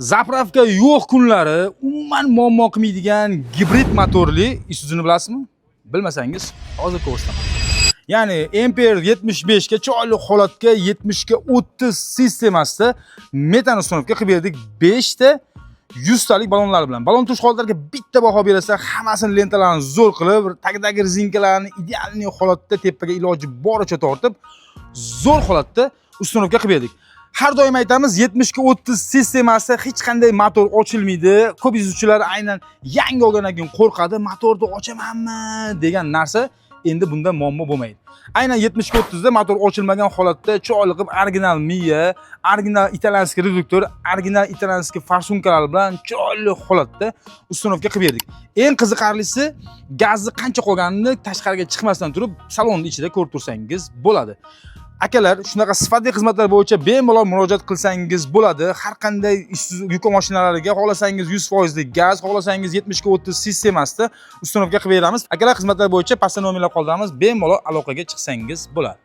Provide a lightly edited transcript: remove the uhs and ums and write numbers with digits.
Zapravka yo'q kunlari umuman muammo qilmaydigan gibrid motorli Isuzu'ni bilasizmi? Bilmasangiz, hozir ko'rsataman. Ya'ni Ampere 75 ga chiroyli holatga 70 ga 30 sistemasida metan uстановка qilib berdik 5 ta 100 talik balonlar bilan. Balon tush holatlariga bitta baho berasa, hammasini lentalarni zo'r qilib, tagdagi rezinkalarni ideal holatda tepaga iloji boricha tortib, zo'r holatda uстановка qilib berdik. Har doim aytamiz 70 ga 30 sistemasida hech qanday motor ochilmaydi. Ko'p izuvchilar aynan yangi olgandan keyin qo'rqadi, motorni ochamanmi degan narsa endi bunda muammo bo'lmaydi. Aynan 70 ga 30 da motor ochilmagan holatda chiroyli qilib original miya, original italyanskiy reduktor, original italyanskiy farsunkalar bilan chiroyli holatda uстановка qilib berdik. Eng qiziqarlisi, gazni qancha qolganini tashqariga chiqmasdan turib salonning ichida ko'rib tursangiz bo'ladi. Akalar, shunaqa sifatli xizmatlar bo'yicha bemalol murojaat qilsangiz bo'ladi. Har qanday yuk mashinalariga xohlasangiz 100% lik gaz, xohlasangiz 70 ga 30 sistemasida uстановка qilib beramiz. Akalar, xizmatlar bo'yicha pastda nomerlar qoldiramiz. Bemalol aloqaga chiqsangiz bo'ladi.